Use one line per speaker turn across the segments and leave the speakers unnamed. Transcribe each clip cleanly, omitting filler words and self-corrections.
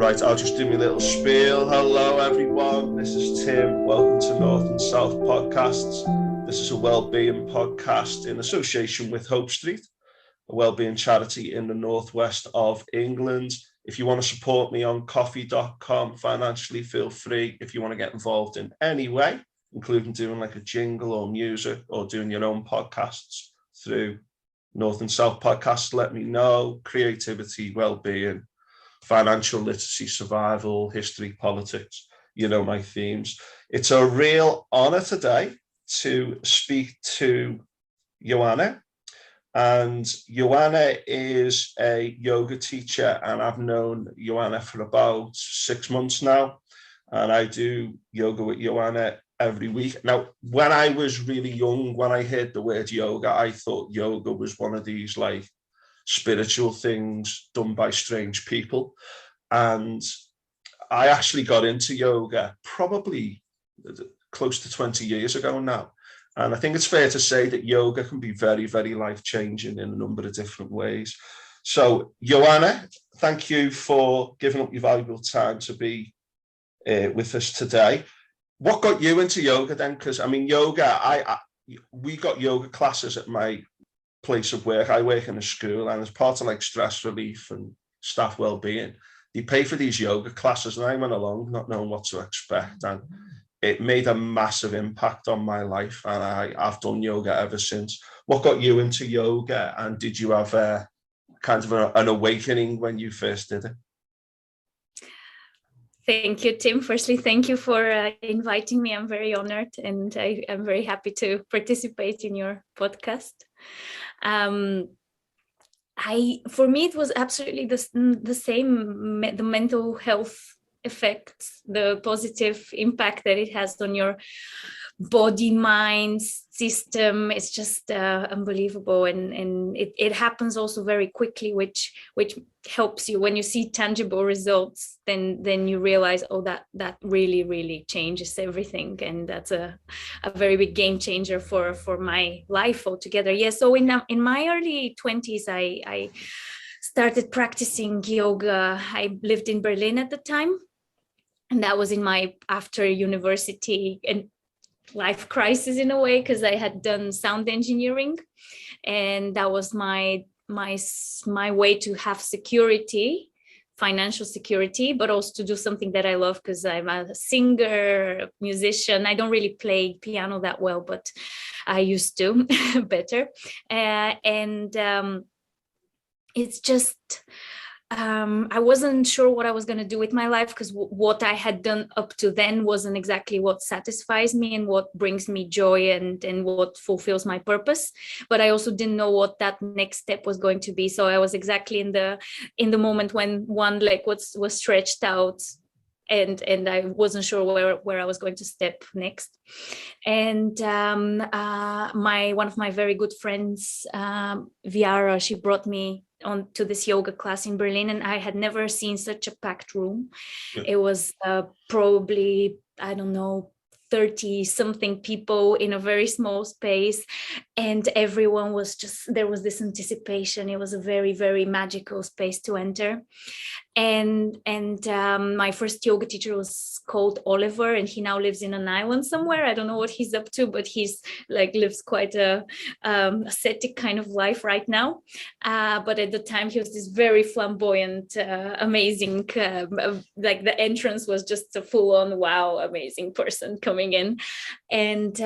Right, I'll just do my little spiel. Hello, everyone. This is Tim. Welcome to North and South Podcasts. This is a Wellbeing podcast in association with Hope Street, a wellbeing charity in the northwest of England. If you want to support me on coffee.com financially, feel free. If you want to get involved in any way, including doing like a jingle or music or doing your own podcasts through North and South Podcasts, let me know. Creativity, wellbeing, financial literacy, survival, history, politics, you know my themes. It's a real honor today to speak to Yoana. And Yoana is a yoga teacher, and I've known Yoana for about 6 months now. And I do yoga with Yoana every week. Now, when I was really young, when I heard the word yoga, I thought yoga was one of these like spiritual things done by strange people. And I actually got into yoga probably close to 20 years ago now. And I think it's fair to say that yoga can be very, very life-changing in a number of different ways. So, Yoana, thank you for giving up your valuable time to be with us today. What got you into yoga then? Because I mean, yoga, we got yoga classes at my place of work. I work in a school, and as part of like stress relief and staff well-being, they pay for these yoga classes, and I went along not knowing what to expect, and it made a massive impact on my life, and I've done yoga ever since. What got you into yoga, and did you have a kind of an awakening when you first did it?
Thank you, Tim. Firstly, thank you for inviting me. I'm very honored, and I'm very happy to participate in your podcast. For me, it was absolutely the same, the mental health effects, the positive impact that it has on your body, mind, system. It's just unbelievable, and it happens also very quickly, which helps you when you see tangible results. Then you realize, oh, that really changes everything, and that's a very big game changer for my life altogether. Yeah. So in my early 20s, I started practicing yoga. I lived in Berlin at the time, and that was in my after university and life crisis in a way, because I had done sound engineering, and that was my way to have security, financial security, but also to do something that I love, because I'm a singer, musician. I don't really play piano that well, but I used to better. It's just I wasn't sure what I was going to do with my life, because what I had done up to then wasn't exactly what satisfies me and what brings me joy and what fulfills my purpose. But I also didn't know what that next step was going to be. So I was exactly in the moment when one leg was stretched out, and I wasn't sure where I was going to step next. And one of my very good friends, Viara, she brought me on to this yoga class in Berlin, and I had never seen such a packed room. Yeah. It was probably, I don't know, 30 something people in a very small space, and everyone was just, there was this anticipation. It was a very, very magical space to enter. And my first yoga teacher was called Oliver, and he now lives in an island somewhere. I don't know what he's up to, but he's like lives quite a ascetic kind of life right now. But at the time, he was this very flamboyant, amazing, like the entrance was just a full-on wow, amazing person coming in. And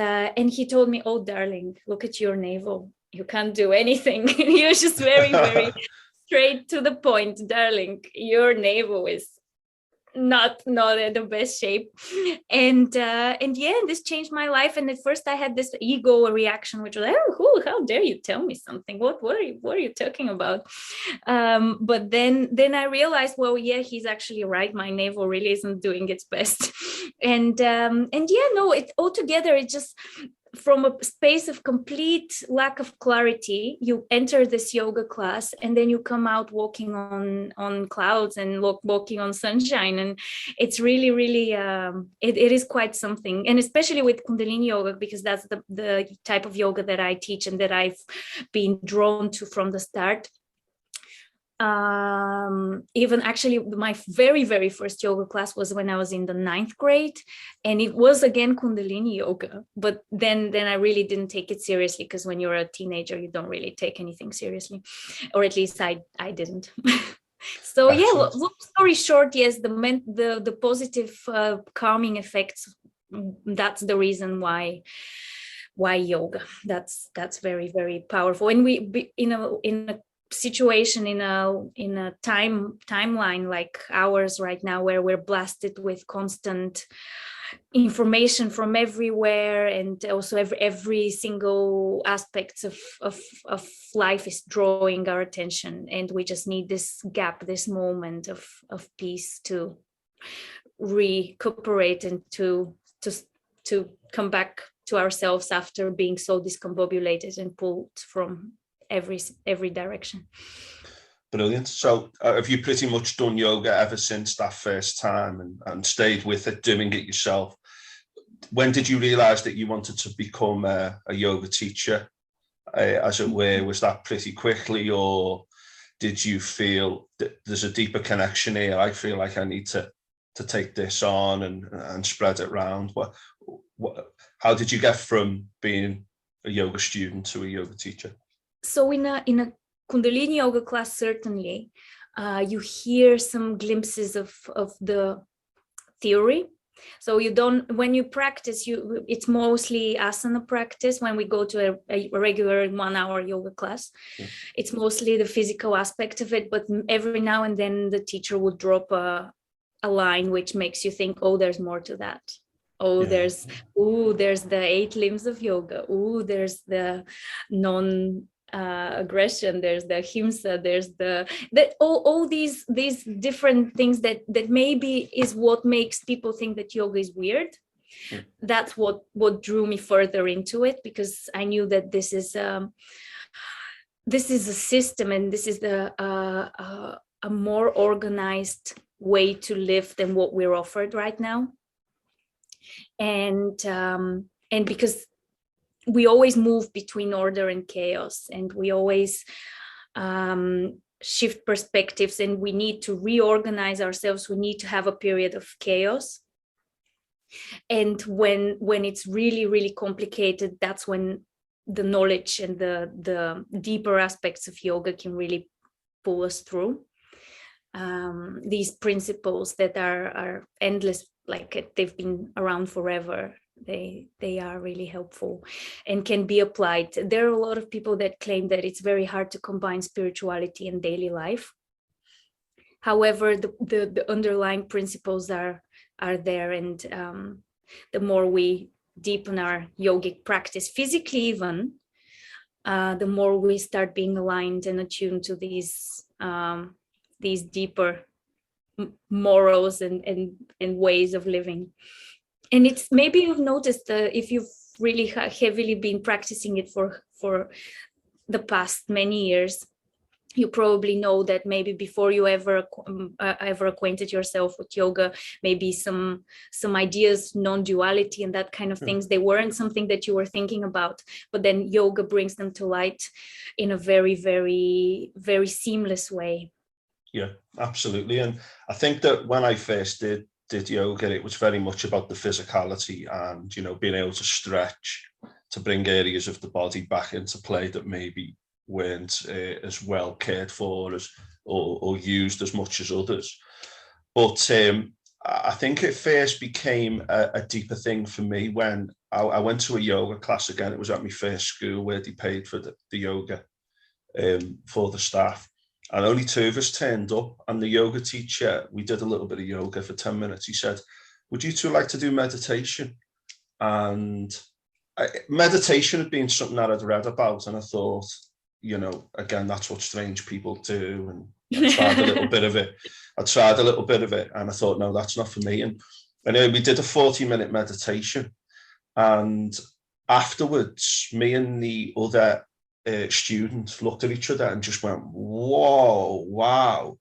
he told me, "Oh, darling, look at your navel. You can't do anything." He was just very, very straight to the point. "Darling, your navel is not in the best shape." And yeah, this changed my life. And at first I had this ego reaction, which was, "Oh, how dare you tell me something? What are you talking about?" But then I realized, well, yeah, he's actually right. My navel really isn't doing its best. And yeah, no, it altogether, it just, from a space of complete lack of clarity, you enter this yoga class, and then you come out walking on clouds and walking on sunshine. And it's really, really, it is quite something. And especially with Kundalini Yoga, because that's the type of yoga that I teach and that I've been drawn to from the start. Even actually my very first yoga class was when I was in the 9th grade, and it was again Kundalini Yoga, but then I really didn't take it seriously, because when you're a teenager you don't really take anything seriously, or at least I didn't. So yeah, long story short, yes, the positive calming effects, that's the reason why yoga. That's very powerful. And we in a situation, in a timeline like ours right now, where we're blasted with constant information from everywhere, and also every single aspects of life is drawing our attention, and we just need this gap, this moment of peace to recuperate and to come back to ourselves after being so discombobulated and pulled from every direction.
Brilliant. So have you pretty much done yoga ever since that first time, and stayed with it, doing it yourself? When did you realize that you wanted to become a yoga teacher, as it were? Was that pretty quickly, or did you feel that there's a deeper connection here? I feel like I need to take this on and spread it around. How did you get from being a yoga student to a yoga teacher?
So in a Kundalini Yoga class, certainly, you hear some glimpses of the theory. So when you practice, it's mostly asana practice. When we go to a regular 1-hour yoga class, it's mostly the physical aspect of it. But every now and then the teacher would drop a line which makes you think, oh, there's more to that. Oh, there's the 8 limbs of yoga. Oh, there's the aggression, there's the ahimsa, there's all these different things that maybe is what makes people think that yoga is weird. That's what drew me further into it, because I knew that this is a system, and this is a more organized way to live than what we're offered right now. And because we always move between order and chaos, and we always shift perspectives, and we need to reorganize ourselves. We need to have a period of chaos. And when it's really complicated, that's when the knowledge and the deeper aspects of yoga can really pull us through. These principles that are endless, like they've been around forever, they are really helpful and can be applied. There are a lot of people that claim that it's very hard to combine spirituality and daily life. However, the underlying principles are there, and the more we deepen our yogic practice, physically even, the more we start being aligned and attuned to these deeper morals and ways of living. And it's, maybe you've noticed, if you've really heavily been practicing it for the past many years, you probably know that maybe before you ever acquainted yourself with yoga, maybe some ideas, non-duality and that kind of things, they weren't something that you were thinking about, but then yoga brings them to light in a very seamless way.
Yeah, absolutely. And I think that when I first did yoga, it was very much about the physicality and, being able to stretch, to bring areas of the body back into play that maybe weren't as well cared for or used as much as others. But I think it first became a deeper thing for me when I went to a yoga class again. It was at my first school where they paid for the yoga for the staff. And only 2 of us turned up, and the yoga teacher, we did a little bit of yoga for 10 minutes. He said, would you two like to do meditation? And meditation had been something that I'd read about, and I thought, again, that's what strange people do. And I tried a little bit of it. And I thought, no, that's not for me. And anyway, we did a 40-minute meditation. And afterwards, me and the other students looked at each other and just went, whoa, wow,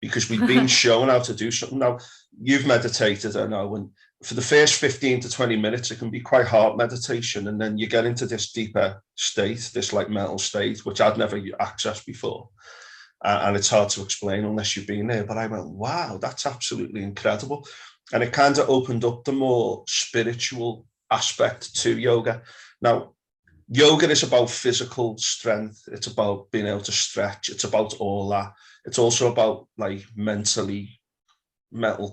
because we'd been shown how to do something. Now, you've meditated, I know, and for the first 15 to 20 minutes, it can be quite hard meditation. And then you get into this deeper state, this like mental state, which I'd never accessed before. and it's hard to explain unless you've been there. But I went, wow, that's absolutely incredible. And it kind of opened up the more spiritual aspect to yoga. Now, yoga is about physical strength. It's about being able to stretch. It's about all that. It's also about like mental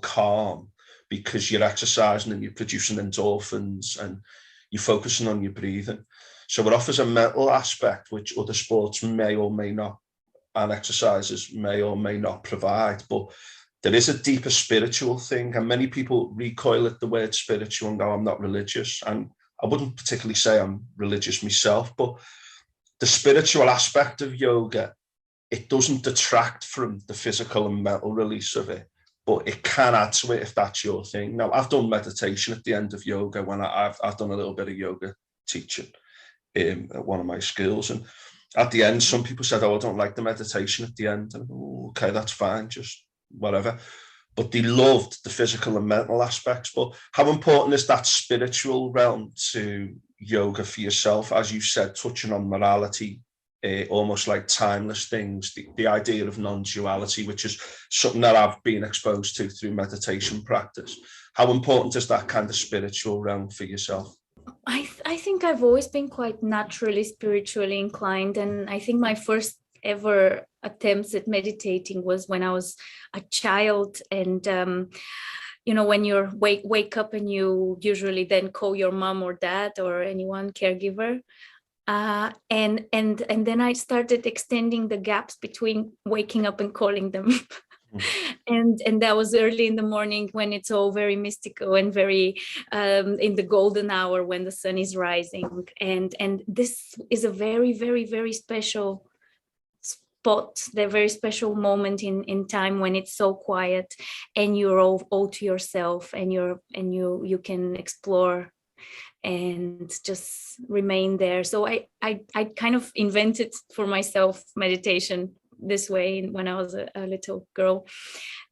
calm, because you're exercising and you're producing endorphins and you're focusing on your breathing. So it offers a mental aspect which other sports may or may not, and exercises may or may not provide. But there is a deeper spiritual thing, and many people recoil at the word spiritual and go, I'm not religious. And I wouldn't particularly say I'm religious myself, but the spiritual aspect of yoga, it doesn't detract from the physical and mental release of it, but it can add to it if that's your thing. Now, I've done meditation at the end of yoga when I've done a little bit of yoga teaching at one of my schools. And at the end, some people said, oh, I don't like the meditation at the end. And oh, okay, that's fine, just whatever. But they loved the physical and mental aspects. But how important is that spiritual realm to yoga for yourself? As you said, touching on morality, almost like timeless things, the idea of non-duality, which is something that I've been exposed to through meditation practice. How important is that kind of spiritual realm for yourself?
I think I've always been quite naturally spiritually inclined, and I think my first ever attempts at meditating was when I was a child. And when you wake up and you usually then call your mom or dad or anyone caregiver, and then I started extending the gaps between waking up and calling them. And that was early in the morning when it's all very mystical and very in the golden hour when the sun is rising. And this is a very, very, very special spot, the very special moment in time when it's so quiet and you're all to yourself, and you can explore and just remain there. So I kind of invented for myself meditation this way when I was a little girl,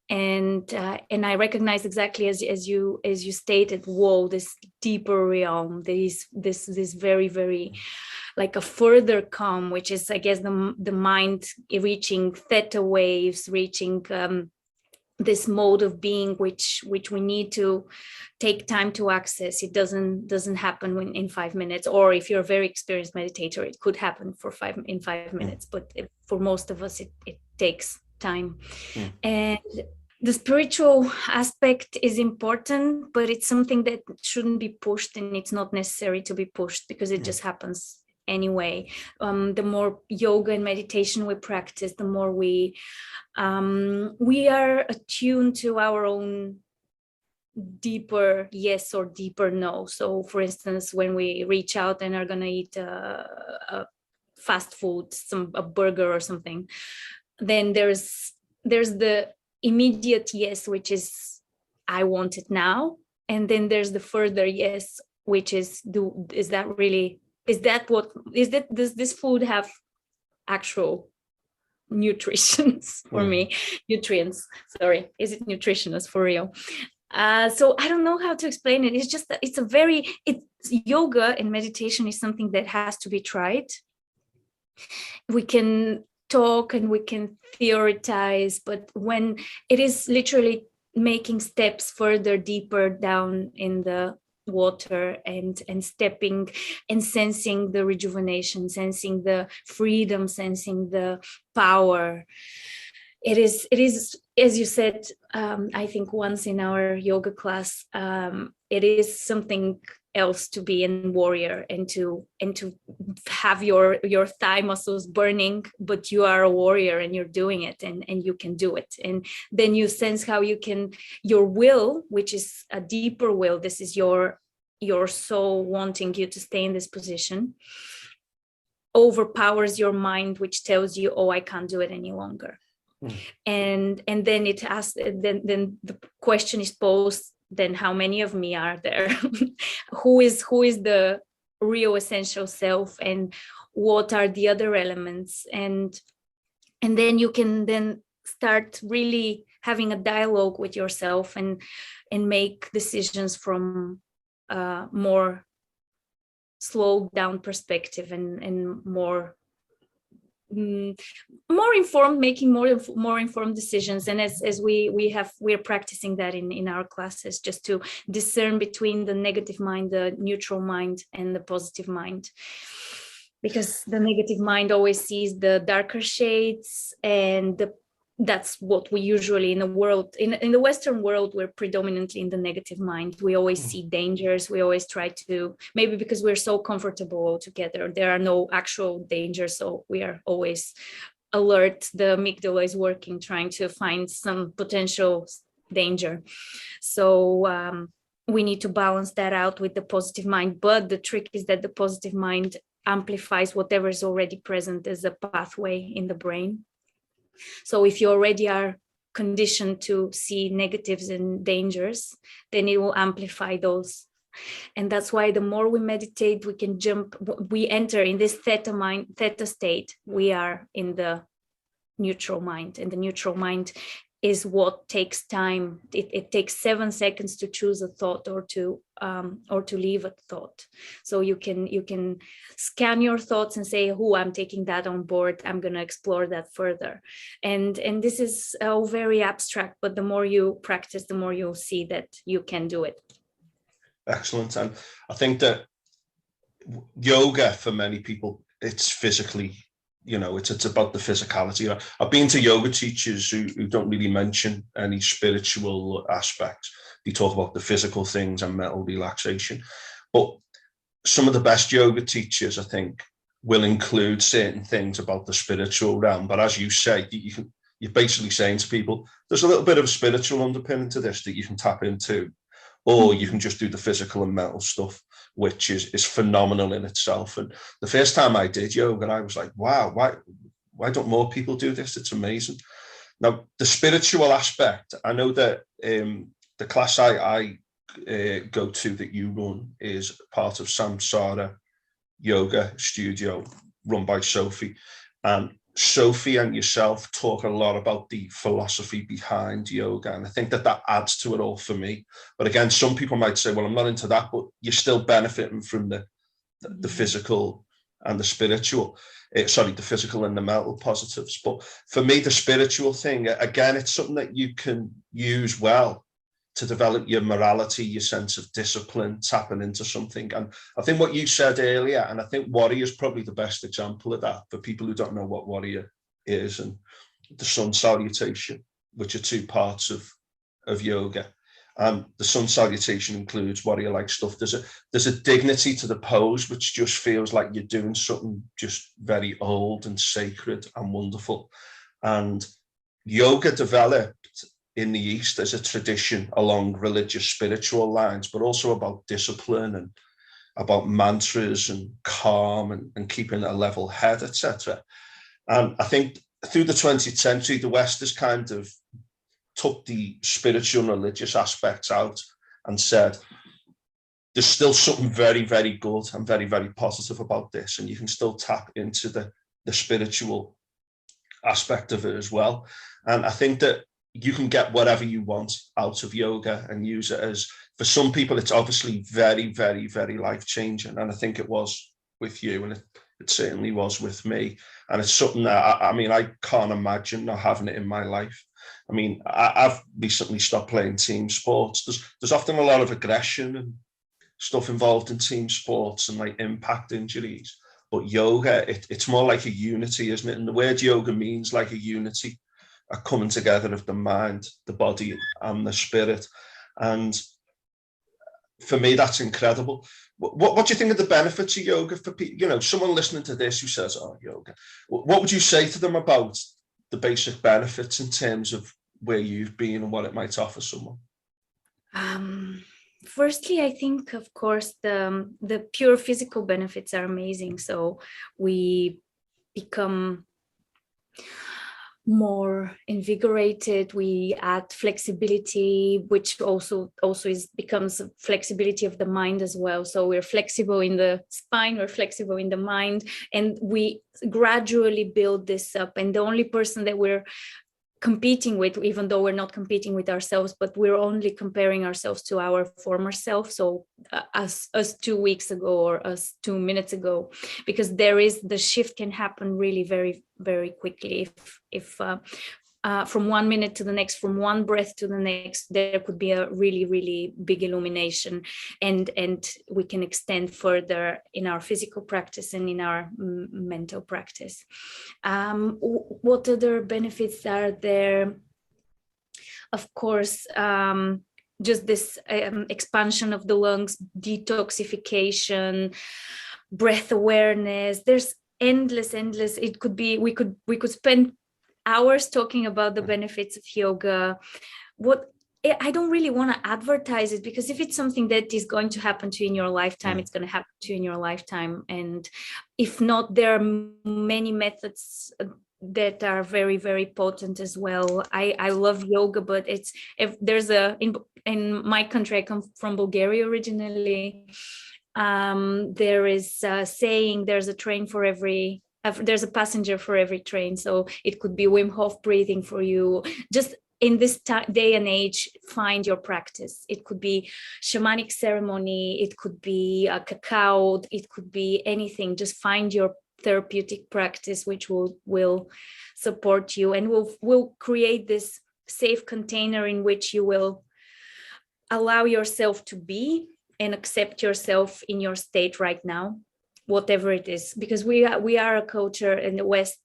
and I recognized exactly as you stated, whoa, this deeper realm, this very, very like a further calm, which is, I guess, the mind reaching theta waves, reaching this mode of being which we need to take time to access. It doesn't happen in 5 minutes, or if you're a very experienced meditator, it could happen in 5 minutes, but for most of us it takes time. And the spiritual aspect is important, but it's something that shouldn't be pushed, and it's not necessary to be pushed because it just happens anyway. The more yoga and meditation we practice, the more we are attuned to our own deeper yes or deeper no. So for instance, when we reach out and are going to eat a fast food, a burger or something, then there's the immediate yes, which is I want it now, and then there's the further yes, which is does this food have actual nutrients for me? Nutrients, sorry, is it nutritious for real? So I don't know how to explain it. It's just that it's yoga and meditation is something that has to be tried. We can talk and we can theorize, but when it is literally making steps further deeper down in the water and stepping and sensing the rejuvenation, sensing the freedom, sensing the power, it is as you said, I think once in our yoga class, it is something else to be a warrior and to have your thigh muscles burning, but you are a warrior and you're doing it, and you can do it. And then you sense how you can, your will, which is a deeper will, this is your soul wanting you to stay in this position, overpowers your mind, which tells you, oh, I can't do it any longer. And then it asks, then the question is posed, then how many of me are there? who is the real essential self, and what are the other elements? And then you can then start really having a dialogue with yourself and make decisions from a more slowed down perspective and more more informed, making more informed decisions. And as we're practicing that in our classes, just to discern between the negative mind, the neutral mind, and the positive mind. Because the negative mind always sees the darker shades, and that's what we usually in the world, in the Western world, we're predominantly in the negative mind. We always see dangers. We always try to, maybe because we're so comfortable all together, there are no actual dangers, so we are always alert. The amygdala is working, trying to find some potential danger. So we need to balance that out with the positive mind. But the trick is that the positive mind amplifies whatever is already present as a pathway in the brain. So if you already are conditioned to see negatives and dangers, then it will amplify those. And that's why the more we meditate, we enter in this theta state. We are in the neutral mind, and the neutral mind is what takes time. It takes 7 seconds to choose a thought or to leave a thought. So you can scan your thoughts and say, I'm taking that on board. I'm going to explore that further. And this is all very abstract, but the more you practice, the more you'll see that you can do it.
Excellent. And I think that yoga, for many people, it's physically, it's about the physicality. I've been to yoga teachers who don't really mention any spiritual aspects. They talk about the physical things and mental relaxation. But some of the best yoga teachers, I think, will include certain things about the spiritual realm. But as you say, you're basically saying to people, there's a little bit of a spiritual underpinning to this that you can tap into, or you can just do the physical and mental stuff, which is phenomenal in itself. And the first time I did yoga, I was like, wow, why don't more people do this? It's amazing. Now, the spiritual aspect, I know that the class I go to that you run is part of Samsara Yoga Studio run by Sophie. And Sophie and yourself talk a lot about the philosophy behind yoga, and I think that adds to it all for me. But again, some people might say, well, I'm not into that, but you're still benefiting from the physical and the spiritual, the physical and the mental positives. But for me, the spiritual thing, again, it's something that you can use well to develop your morality, your sense of discipline, tapping into something. And I think what you said earlier, and I think warrior is probably the best example of that for people who don't know what warrior is, and the sun salutation, which are 2 parts of yoga. And the sun salutation includes warrior-like stuff. There's a dignity to the pose, which just feels like you're doing something just very old and sacred and wonderful. And yoga developed in the East as a tradition along religious, spiritual lines, but also about discipline and about mantras and calm and keeping a level head, etc. And I think through the 20th century, the West has kind of took the spiritual and religious aspects out and said, there's still something very, very good and very, very positive about this. And you can still tap into the spiritual aspect of it as well. And I think that you can get whatever you want out of yoga and use it as, for some people, it's obviously very, very, very life-changing. And I think it was with you, and it certainly was with me. And it's something that, I can't imagine not having it in my life. I mean, I've recently stopped playing team sports. There's often a lot of aggression and stuff involved in team sports and like impact injuries. But yoga, it's more like a unity, isn't it? And the word yoga means like a unity, a coming together of the mind, the body, and the spirit. And for me, that's incredible. What do you think of the benefits of yoga for people? Someone listening to this who says, oh, yoga, what would you say to them about the basic benefits in terms of where you've been and what it might offer someone?
Firstly, I think, of course, the pure physical benefits are amazing. So we become more invigorated. We add flexibility, which also becomes flexibility of the mind as well. So we're flexible in the spine, we're flexible in the mind, and we gradually build this up. And the only person that we're competing with, even though we're not competing with ourselves, but we're only comparing ourselves to our former self. So us 2 weeks ago or us 2 minutes ago, because the shift can happen really very, very quickly. If from 1 minute to the next, from one breath to the next, there could be a really, really big illumination, and we can extend further in our physical practice and in our mental practice. What other benefits are there? Of course, just this expansion of the lungs, detoxification, breath awareness. There's endless. It could be, we could spend hours talking about the benefits of yoga. I don't really want to advertise it, because if it's something that is going to happen to you in your lifetime, it's going to happen to you in your lifetime. And if not, there are many methods that are very, very potent as well. I love yoga, but in my country, I come from Bulgaria originally. There is a saying, there's a passenger for every train. So it could be Wim Hof breathing for you. Just in this day and age, find your practice. It could be shamanic ceremony. It could be a cacao. It could be anything. Just find your therapeutic practice, which will support you, and will create this safe container in which you will allow yourself to be and accept yourself in your state right now, whatever it is. Because we are a culture in the West,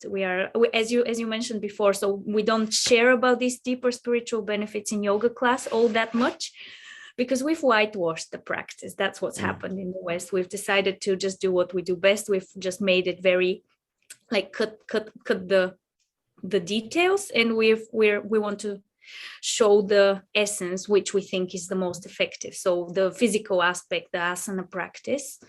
as you mentioned before, so we don't share about these deeper spiritual benefits in yoga class all that much, because we've whitewashed the practice. That's what's happened in the West. We've decided to just do what we do best. We've just made it very like cut the details, and we want to show the essence, which we think is the most effective. So the physical aspect, the asana practice,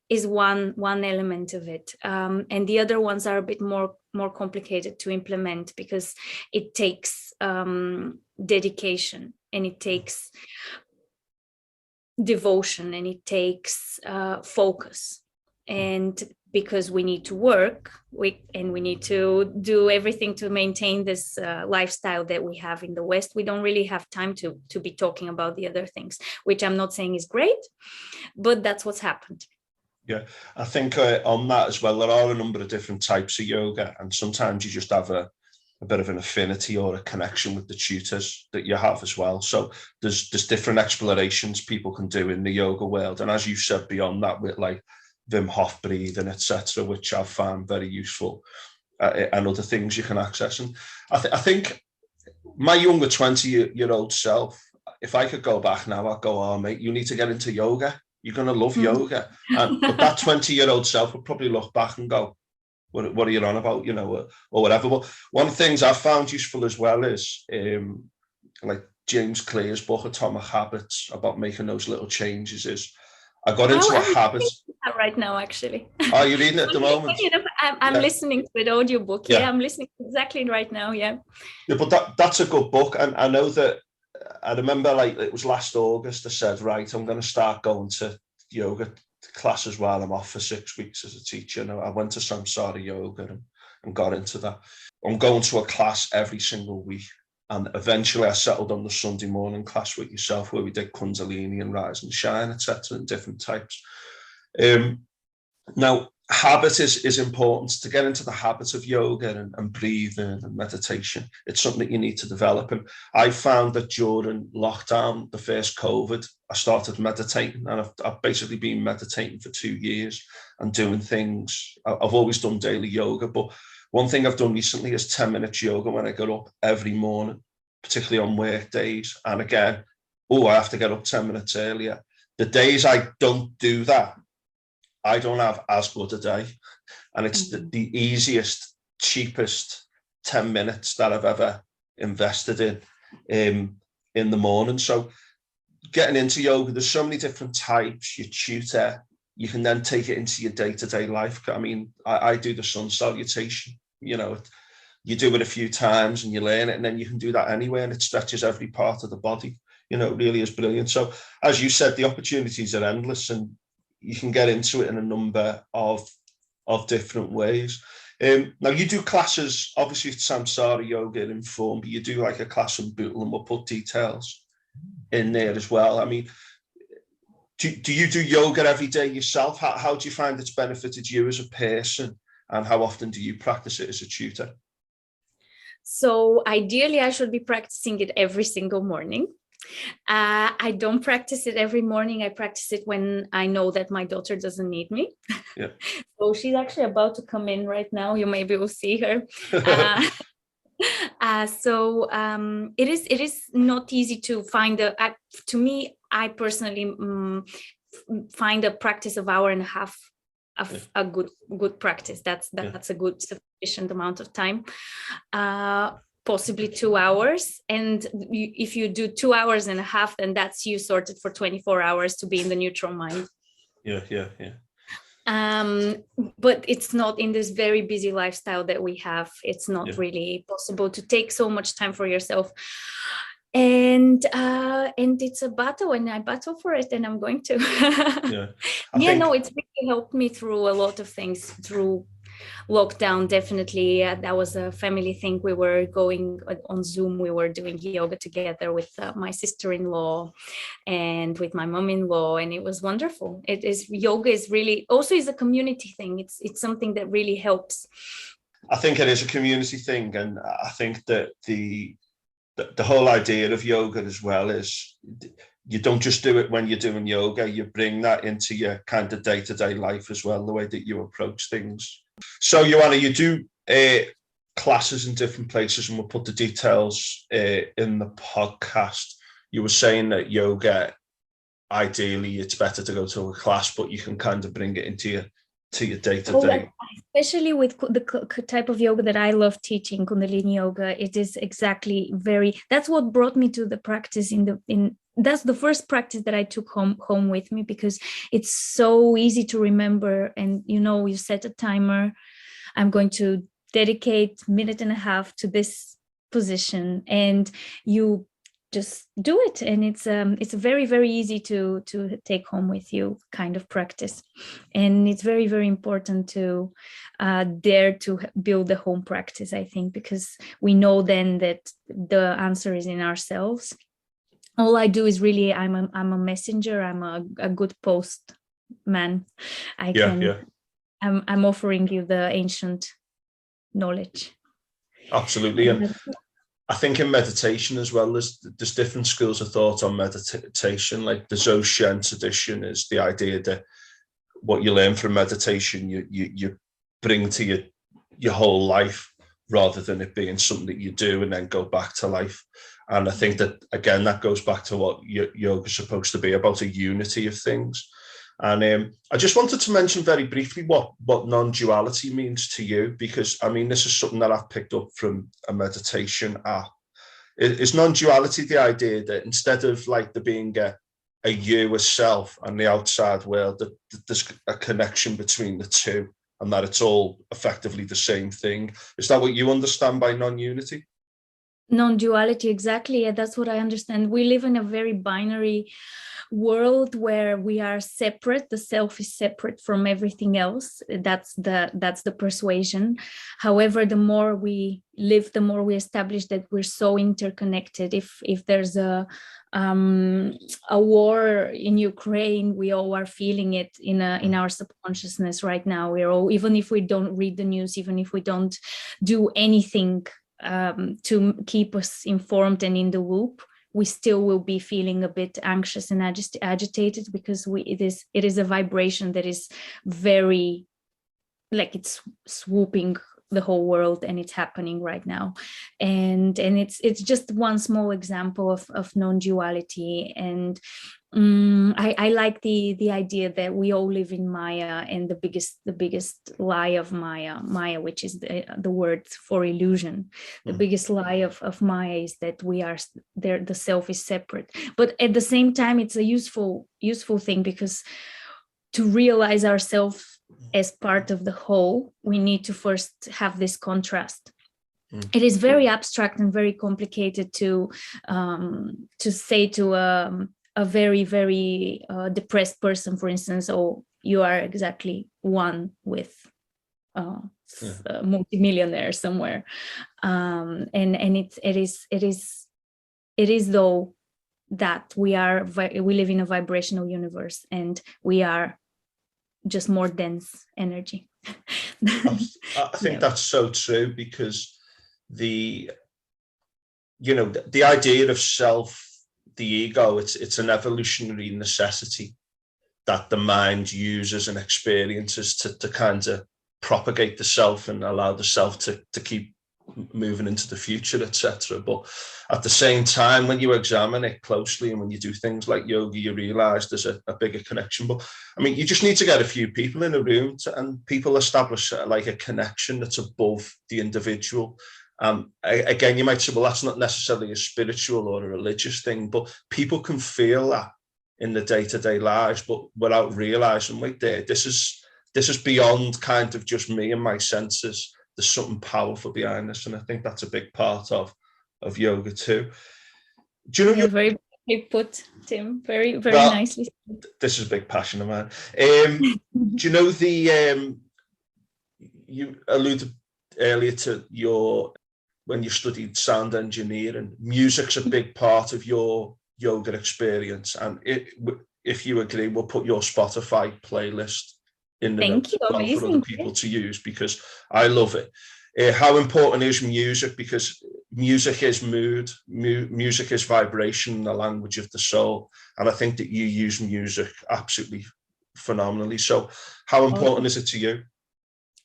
is one element of it, and the other ones are a bit more complicated to implement, because it takes dedication, and it takes devotion, and it takes focus. And because we need to work, we need to do everything to maintain this lifestyle that we have in the West, we don't really have time to be talking about the other things, which I'm not saying is great, but that's what's happened.
Yeah, I think on that as well, there are a number of different types of yoga, and sometimes you just have a bit of an affinity or a connection with the tutors that you have as well. So there's different explorations people can do in the yoga world, and as you said, beyond that, with like Wim Hof breathing, etc., which I've found very useful, and other things you can access. And I think my younger 20-year-old self, if I could go back now, I'd go, oh mate, you need to get into yoga. You're going to love yoga. But that 20-year-old self would probably look back and go, what are you on about, or whatever. But one of the things I've found useful as well is like James Clear's book, Atomic Habits, about making those little changes, is I got into a habit.
Right now, actually.
Are you reading it at the moment?
I'm listening to an audiobook. Yeah, I'm listening exactly right now. Yeah,
but that's a good book. And I know that I remember, like, it was last August, I said, right, I'm going to start going to yoga classes while I'm off for 6 weeks as a teacher. And I went to Samsara Yoga and got into that. I'm going to a class every single week. And eventually I settled on the Sunday morning class with yourself, where we did Kundalini and Rise and Shine, etc., and different types. Now, habit is important. To get into the habit of yoga and breathing and meditation, it's something that you need to develop. And I found that during lockdown, the first COVID, I started meditating, and I've basically been meditating for 2 years and doing things. I've always done daily yoga, but one thing I've done recently is 10 minutes yoga when I get up every morning, particularly on work days. And again, I have to get up 10 minutes earlier. The days I don't do that, I don't have as good a day. And it's the easiest, cheapest 10 minutes that I've ever invested in the morning. So getting into yoga, there's so many different types. Your tutor, you can then take it into your day-to-day life. I mean, I do the sun salutation, you do it a few times and you learn it, and then you can do that anywhere, and it stretches every part of the body. It really is brilliant. So as you said, the opportunities are endless, and you can get into it in a number of different ways. Now you do classes, obviously it's Samsara Yoga and Inform, but you do like a class in Bootle, and we'll put details in there as well. I mean, do you do yoga every day yourself? How do you find it's benefited you as a person, and how often do you practice it as a tutor?
So ideally, I should be practicing it every single morning. I don't practice it every morning. I practice it when I know that my daughter doesn't need me.
Yeah.
So she's actually about to come in right now. You maybe will see her. It is not easy to find to me, I personally find a practice of hour and a half of a good practice. That's a good sufficient amount of time. Possibly 2 hours, and if you do 2 hours and a half, then that's you sorted for 24 hours to be in the neutral mind.
Yeah.
But it's not, in this very busy lifestyle that we have, it's not really possible to take so much time for yourself. And it's a battle, and I battle for it, and I'm going to. No, it's really helped me through a lot of things through lockdown. Definitely, that was a family thing. We were going on Zoom. We were doing yoga together with my sister-in-law and with my mom-in-law, and it was wonderful. Yoga is really also is a community thing. It's something that really helps.
I think it is a community thing, and I think that the whole idea of yoga as well is you don't just do it when you're doing yoga, you bring that into your kind of day-to-day life as well, the way that you approach things. So Yoana, you do classes in different places, and we'll put the details in the podcast. You were saying that yoga, ideally it's better to go to a class, but you can kind of bring it into your day-to-day.
Especially with the type of yoga that I love teaching, Kundalini Yoga, it is exactly that's what brought me to the practice that's the first practice that I took home with me, because it's so easy to remember. And you set a timer. I'm going to dedicate a minute and a half to this position, and you just do it. And it's a very, very easy to take home with you kind of practice. And it's very, very important to dare to build the home practice, I think, because we know then that the answer is in ourselves. All I do is really, I'm a messenger. I'm a good postman. I'm offering you the ancient knowledge.
Absolutely. And I think in meditation as well, there's different schools of thought on meditation. Like the Dzogchen tradition is the idea that what you learn from meditation, you bring to your whole life, rather than it being something that you do and then go back to life. And I think that, again, that goes back to what yoga is supposed to be about, a unity of things. And I just wanted to mention very briefly what non-duality means to you, because, I mean, this is something that I've picked up from a meditation app. Is non-duality the idea that instead of like there being a you, a self, and the outside world, that there's a connection between the two, and that it's all effectively the same thing? Is that what you understand by non-unity?
Non-duality, exactly. Yeah, that's what I understand. We live in a very binary world where we are separate. The self is separate from everything else. That's the persuasion. However, the more we live, the more we establish that we're so interconnected. If there's a war in Ukraine, we all are feeling it in our subconsciousness right now. We're all, even if we don't read the news, even if we don't do anything to keep us informed and in the loop, we still will be feeling a bit anxious and agitated, because it is a vibration that is very, like, it's swooping the whole world, and it's happening right now. And it's just one small example of non-duality. And I like the idea that we all live in Maya, and the biggest lie of Maya, which is the word for illusion. The biggest lie of Maya is that we are there, the self is separate. But at the same time, it's a useful thing, because to realize ourselves as part of the whole, we need to first have this contrast. It is very abstract and very complicated to say to a very, very depressed person, for instance, "Oh, you are exactly one with multimillionaire somewhere. And it is though that we live in a vibrational universe, and we are just more dense energy.
I think that's so true, because the idea of self, the ego, it's an evolutionary necessity that the mind uses and experiences to kind of propagate the self and allow the self to keep moving into the future, etc. But at the same time, when you examine it closely and when you do things like yoga, you realize there's a bigger connection. But I mean, you just need to get a few people in a room and people establish like a connection that's above the individual. Again, you might say, well, that's not necessarily a spiritual or a religious thing, but people can feel that in the day-to-day lives, but without realizing, wait there, this is beyond kind of just me and my senses. There's something powerful behind this, and I think that's a big part of yoga too. Do you know?
Very put, Tim. Very nicely.
This is a big passion of mine. Do you know you alluded earlier to when you studied sound engineering, music's a big part of your yoga experience, and if you agree, we'll put your Spotify playlist in the notes for other people to use, because I love it. How important is music? Because music is mood, music is vibration, the language of the soul, and I think that you use music absolutely phenomenally. So how important is it to you?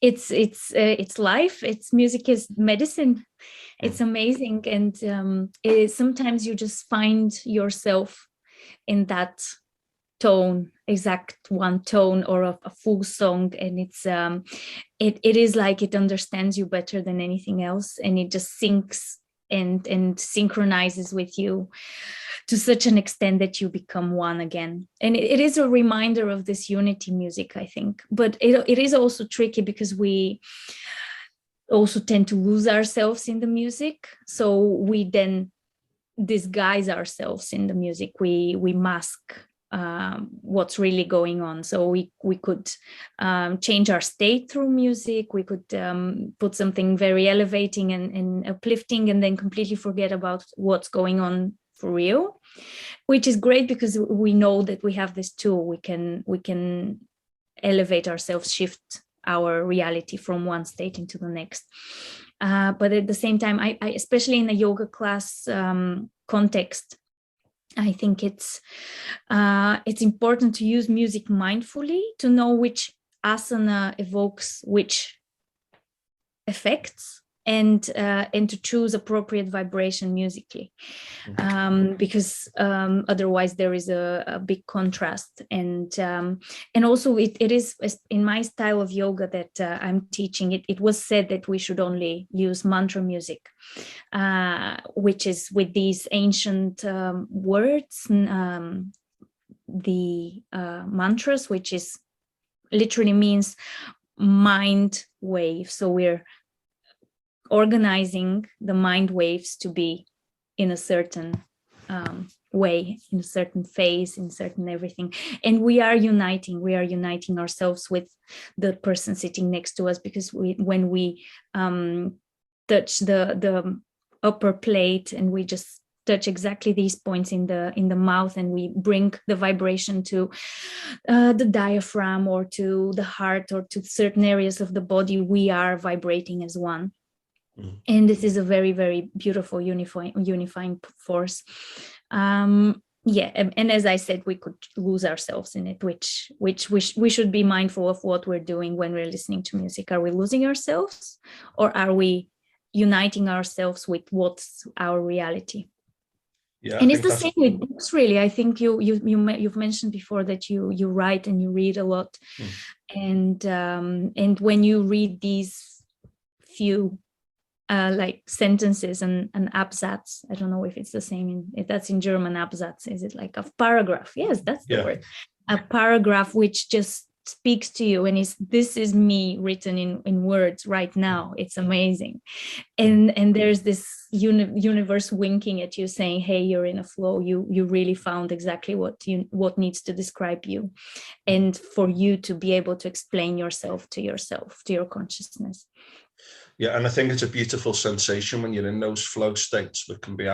It's life. Music is medicine. It's amazing. And sometimes you just find yourself in that tone, exact one tone, or a full song, and it is like it understands you better than anything else, and it just syncs and synchronizes with you to such an extent that you become one again. And it is a reminder of this unity music, I think. But it is also tricky, because we also tend to lose ourselves in the music, so we then disguise ourselves in the music. We mask what's really going on. So we could change our state through music. We could put something very elevating and uplifting, and then completely forget about what's going on for real, which is great, because we know that we have this tool. We can elevate ourselves, shift our reality from one state into the next. But at the same time, I especially in a yoga class context, I think it's important to use music mindfully, to know which asana evokes which effects, and to choose appropriate vibration musically, because otherwise there is a big contrast. And also it is in my style of yoga that I'm teaching. It was said that we should only use mantra music, which is with these ancient words, the mantras, which is literally means mind wave. So we're organizing the mind waves to be in a certain way, in a certain phase, in certain everything. And we are uniting ourselves with the person sitting next to us, because when we touch the upper plate, and we just touch exactly these points in the mouth, and we bring the vibration to the diaphragm, or to the heart, or to certain areas of the body, we are vibrating as one. And this is a very, very beautiful unifying force. And as I said, we could lose ourselves in it, which we should be mindful of what we're doing when we're listening to music. Are we losing ourselves, or are we uniting ourselves with what's our reality? Yeah, and it's the same with books, really. I think you've mentioned before that you write and you read a lot, and when you read these few like sentences and Absatz, I don't know if it's the same if that's in German. Absatz, is it like a paragraph? Yes, that's the word. A paragraph which just speaks to you and this is me written in words right now. It's amazing. And there's this universe winking at you saying, hey, you're in a flow. You really found exactly what needs to describe you, and for you to be able to explain yourself, to your consciousness.
Yeah, and I think it's a beautiful sensation when you're in those flow states, which can be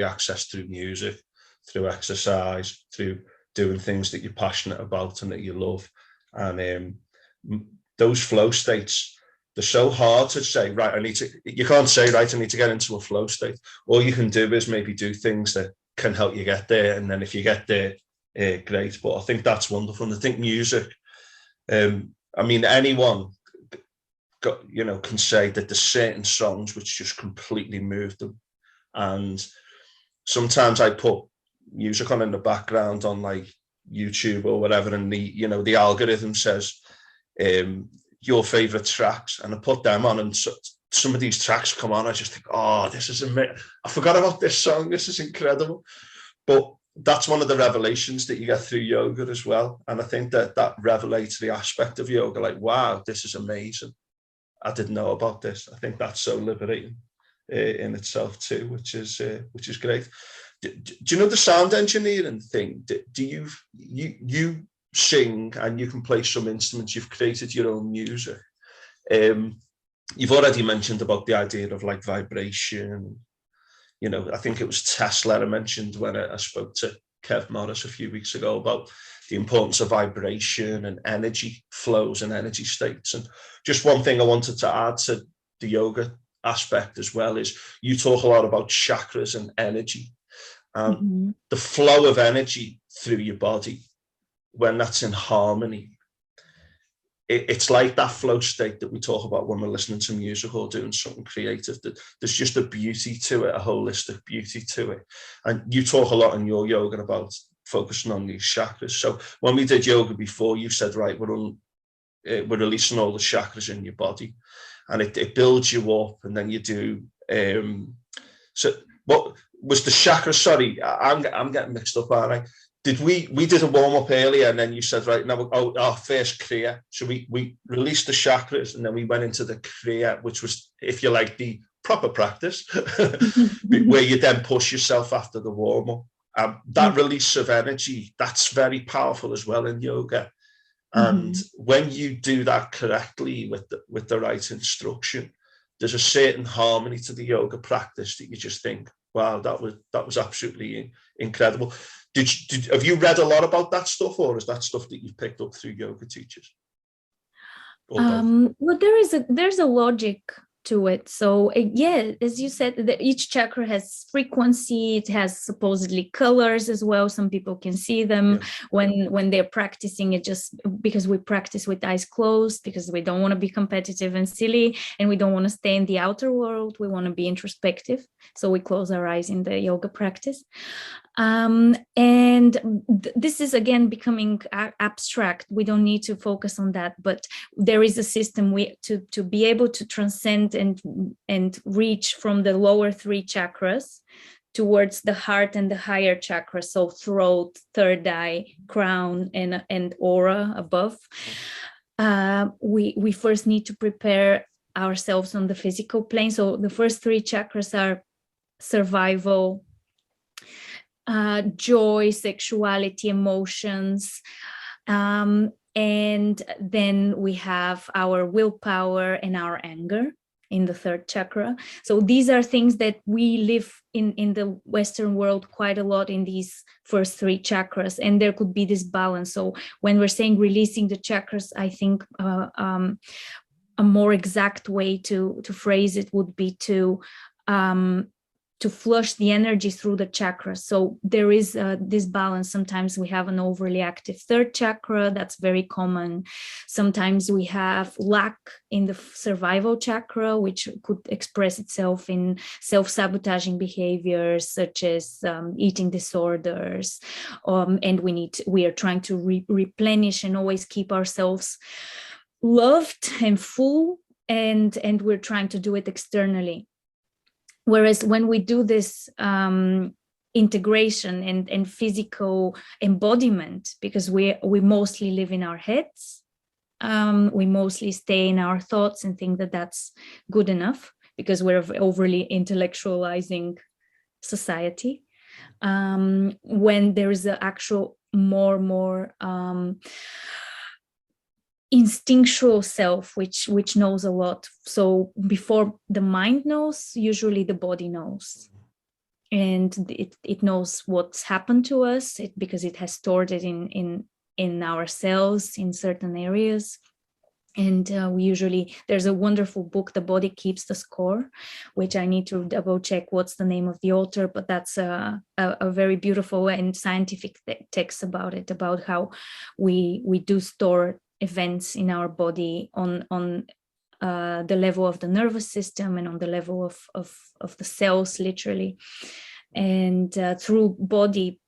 accessed through music, through exercise, through doing things that you're passionate about and that you love. And those flow states, they're so hard to say, right, you can't say, right, I need to get into a flow state. All you can do is maybe do things that can help you get there. And then if you get there, great. But I think that's wonderful. And I think music, I mean, anyone can say that there's certain songs which just completely move them. And sometimes I put music on in the background on like YouTube or whatever, and the algorithm says your favorite tracks, and I put them on, and some of these tracks come on, I just think, oh, this is amazing. I forgot about this song. This is incredible. But that's one of the revelations that you get through yoga as well. And I think that revelatory aspect of yoga, like, wow, this is amazing. I didn't know about this. I think that's so liberating in itself too, which is great. Do you know the sound engineering thing? Do you sing and you can play some instruments? You've created your own music. You've already mentioned about the idea of like vibration. I think it was Tesla I mentioned when I spoke to Kev Morris a few weeks ago about the importance of vibration and energy flows and energy states. And just one thing I wanted to add to the yoga aspect as well is you talk a lot about chakras and energy. The flow of energy through your body, when that's in harmony, it's like that flow state that we talk about when we're listening to music or doing something creative. That there's just a beauty to it, a holistic beauty to it. And you talk a lot in your yoga about focusing on these chakras. So when we did yoga before, you said, right, we're releasing all the chakras in your body, and it builds you up, and then you do. So what was the chakra? Sorry, I'm getting mixed up, aren't I? We did a warm up earlier, and then you said, right, now our first kriya. So we released the chakras, and then we went into the kriya, which was, if you like, the proper practice, where you then push yourself after the warm up. That release of energy, that's very powerful as well in yoga. And when you do that correctly with the right instruction, there's a certain harmony to the yoga practice that you just think, wow, that was absolutely incredible. Have you read a lot about that stuff, or is that stuff that you've picked up through yoga teachers?
Well, there's a logic to it. So yeah, as you said, each chakra has frequency. It has supposedly colors as well. Some people can see them when they're practicing it, just because we practice with eyes closed, because we don't want to be competitive and silly, and we don't want to stay in the outer world. We want to be introspective. So we close our eyes in the yoga practice. This is again becoming abstract. We don't need to focus on that, but there is a system to be able to transcend and reach from the lower three chakras towards the heart and the higher chakras, so throat, third eye, crown, and aura above. We first need to prepare ourselves on the physical plane. So the first three chakras are survival, joy, sexuality, emotions, and then we have our willpower and our anger in the third chakra. So these are things that we live in the Western world quite a lot in these first three chakras, and there could be this balance. So when we're saying releasing the chakras, I think a more exact way to phrase it would be to flush the energy through the chakras. So there is this balance. Sometimes we have an overly active third chakra. That's very common. Sometimes we have lack in the survival chakra, which could express itself in self-sabotaging behaviors such as eating disorders. And we are trying to replenish and always keep ourselves loved and full, and we're trying to do it externally. Whereas when we do this integration and physical embodiment, because we mostly live in our heads. We mostly stay in our thoughts and think that that's good enough because we're overly intellectualizing society. When there is an actual more instinctual self, which knows a lot. So before the mind knows, usually the body knows. And it knows what's happened to us because it has stored it in our cells in certain areas. And we usually, there's a wonderful book, The Body Keeps the Score, which I need to double check what's the name of the author, but that's a very beautiful and scientific text about it, about how we do store events in our body on the level of the nervous system and on the level of the cells, literally. And through body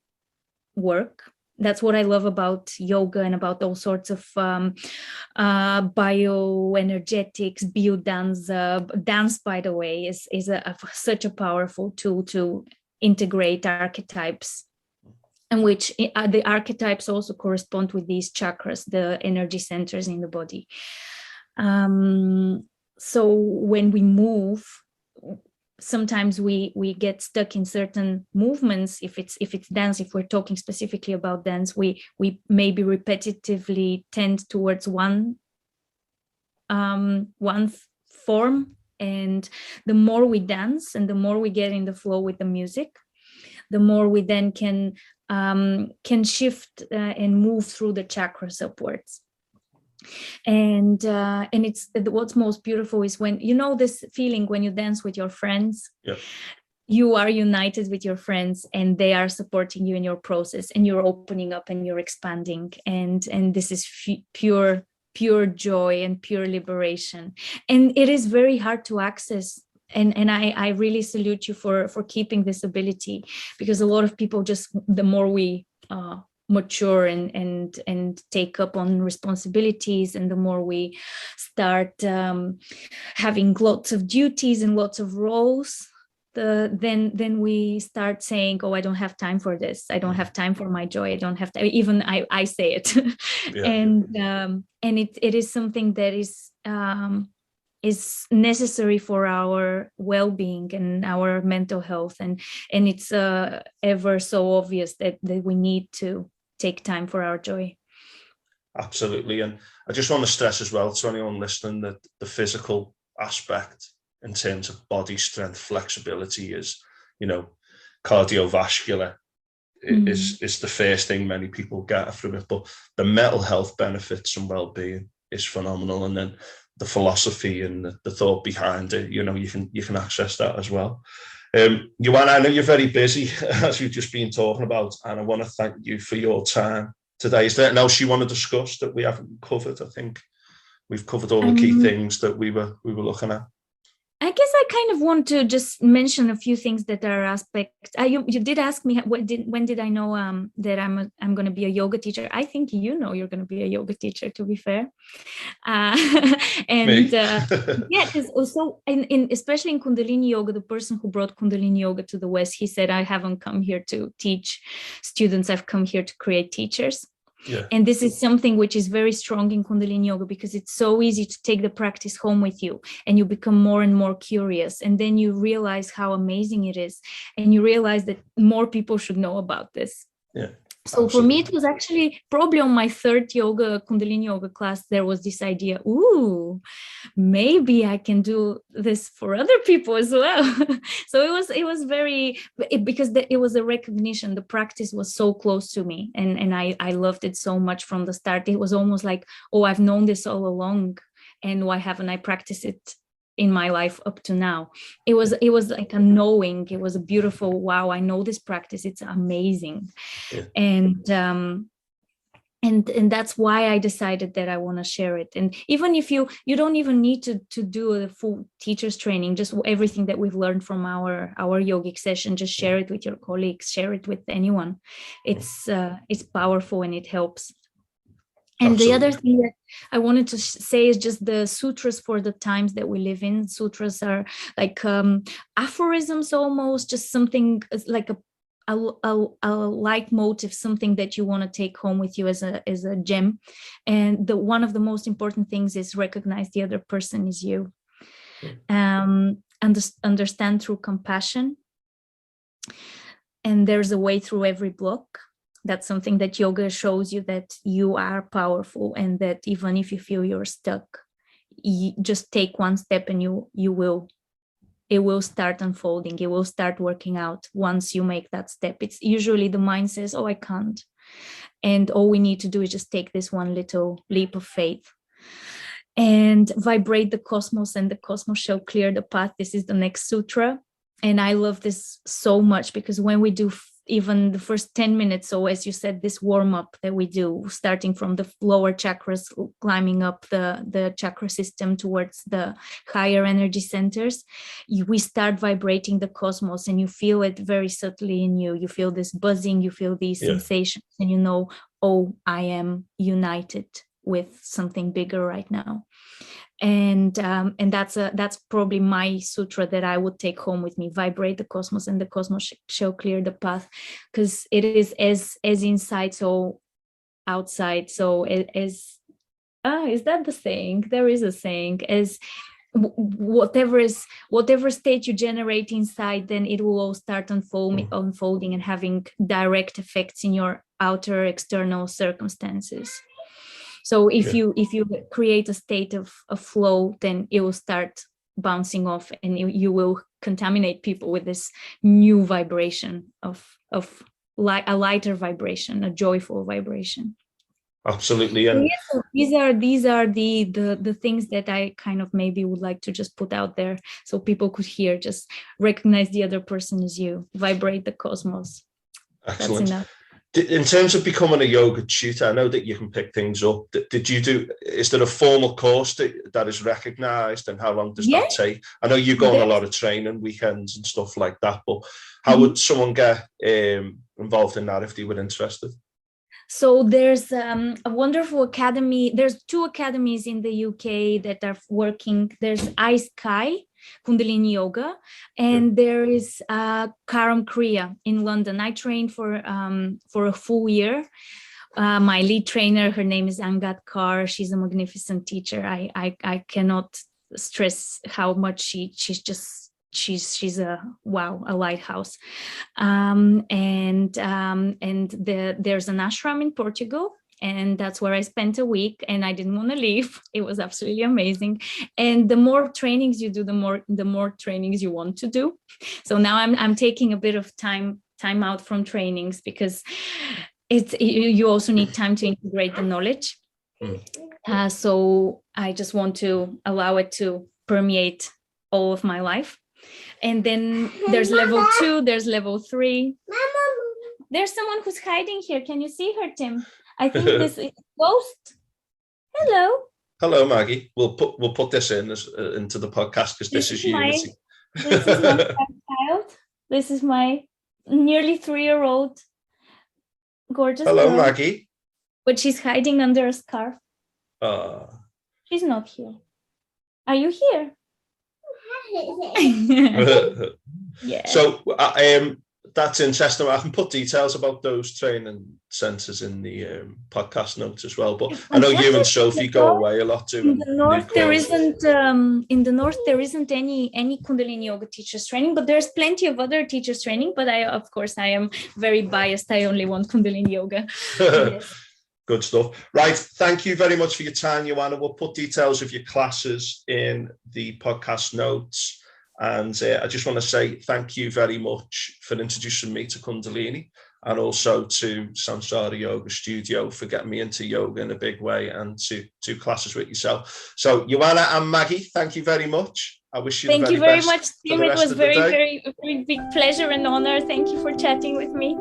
work, that's what I love about yoga and about all sorts of bioenergetics, biodance. Dance, by the way, is such a powerful tool to integrate archetypes, and which the archetypes also correspond with these chakras, the energy centers in the body. So when we move, sometimes we get stuck in certain movements. If it's dance, if we're talking specifically about dance, we maybe repetitively tend towards one form. And the more we dance and the more we get in the flow with the music, the more we then can shift and move through the chakras upwards. And it's what's most beautiful is when you know this feeling when you dance with your friends.
Yep.
You are united with your friends and they are supporting you in your process, and you're opening up and you're expanding, and this is pure joy and pure liberation. And it is very hard to access, and I really salute you for keeping this ability, because a lot of people, just the more we mature and take up on responsibilities, and the more we start having lots of duties and lots of roles, then we start saying, oh, I don't have time for this, I don't have time for my joy, I don't have to, even I say it. Yeah. And it is something that is necessary for our well-being and our mental health, and it's ever so obvious that we need to take time for our joy.
Absolutely. And I just want to stress as well to anyone listening that the physical aspect in terms of body strength, flexibility is, cardiovascular is the first thing many people get from it, but the mental health benefits and well-being is phenomenal. And then the philosophy and the thought behind it, you can access that as well. Yoana, I know you're very busy, as we've just been talking about, and I want to thank you for your time today. Is there anything else you want to discuss that we haven't covered? I think we've covered all the key things that we were looking at.
I guess I kind of want to just mention a few things that are aspects. You did ask me when did I know that I'm going to be a yoga teacher. I think you're going to be a yoga teacher, to be fair. And yeah, because also especially in Kundalini Yoga, the person who brought Kundalini Yoga to the West, he said, I haven't come here to teach students, I've come here to create teachers. Yeah. And this is something which is very strong in Kundalini Yoga, because it's so easy to take the practice home with you, and you become more and more curious, and then you realize how amazing it is, and you realize that more people should know about this. Yeah. So absolutely. For me, it was actually probably on my third Kundalini Yoga class, there was this idea, maybe I can do this for other people as well. So it was very, because it was a recognition, the practice was so close to me, and I loved it so much from the start. It was almost like, oh, I've known this all along, and why haven't I practiced it in my life up to now? It was like a knowing. It was a beautiful, wow, I know this practice, it's amazing. Yeah. And that's why I decided that I want to share it. And even if you don't even need to do a full teacher's training, just everything that we've learned from our yogic session, just share it with your colleagues, share it with anyone. It's powerful and it helps. And absolutely. The other thing that I wanted to say is just the sutras for the times that we live in. Sutras are like aphorisms almost, just something like a leitmotif, something that you want to take home with you as a gem. And one of the most important things is recognize the other person is you. Understand through compassion. And there's a way through every block. That's something that yoga shows you, that you are powerful, and that even if you feel you're stuck, you just take one step and it will start unfolding. It will start working out once you make that step. It's usually the mind says, oh, I can't. And all we need to do is just take this one little leap of faith and vibrate the cosmos, and the cosmos shall clear the path. This is the next sutra. And I love this so much, because when we do even the first 10 minutes, so as you said, this warm-up that we do, starting from the lower chakras, climbing up the chakra system towards the higher energy centers, we start vibrating the cosmos, and you feel it very subtly in you. You feel this buzzing, you feel these sensations, and you know, oh, I am united with something bigger right now. And that's probably my sutra that I would take home with me: vibrate the cosmos, and the cosmos shall clear the path. Because it is as inside, so outside. So is that the saying? There is a saying, as whatever state you generate inside, then it will all start unfolding and having direct effects in your outer external circumstances. So if you create a state of flow, then it will start bouncing off, and you will contaminate people with this new vibration of a lighter vibration, a joyful vibration.
Absolutely. And
so these are the things that I kind of maybe would like to just put out there, so people could hear. Just recognize the other person as you, vibrate the cosmos.
Excellent.
That's enough.
In terms of becoming a yoga tutor, I know that you can pick things up. Is there a formal course that is recognized, and how long does that take? I know you go on a lot of training weekends and stuff like that, but how would someone get involved in that if they were interested?
So there's a wonderful academy. There's 2 academies in the UK that are working. There's iSky, Kundalini Yoga, and there is Karam Kriya in London. I trained for a full year. My lead trainer, her name is Angat Kaur. She's a magnificent teacher. I cannot stress how much she's a lighthouse. There's an ashram in Portugal, and that's where I spent a week, and I didn't want to leave. It was absolutely amazing. And the more trainings you do, the more trainings you want to do. So now I'm taking a bit of time out from trainings, because you also need time to integrate the knowledge. So I just want to allow it to permeate all of my life. And then there's level 2, there's level 3. There's someone who's hiding here. Can you see her, Tim? I think this is Ghost. Hello,
Maggie. We'll put this into the podcast, because this is Unity.
This is my child. This is my nearly 3-year-old gorgeous girl.
Maggie.
But she's hiding under a scarf. She's not here. Are you here? Yeah.
So that's interesting. I can put details about those training centres in the podcast notes as well. But I know you and Sophie go away a lot too.
In the north, there isn't. In the north, there isn't any Kundalini Yoga teachers training, but there's plenty of other teachers training. But I am very biased. I only want Kundalini Yoga. Yes.
Good stuff. Right. Thank you very much for your time, Yoana. We'll put details of your classes in the podcast notes. And I just want to say thank you very much for introducing me to Kundalini, and also to Samsara Yoga Studio for getting me into yoga in a big way, and to classes with yourself. So Yoana and Maggie, thank you very much. I wish you the very best.
Thank you very much, Tim. It was very, very, very big pleasure and honor. Thank you for chatting with me.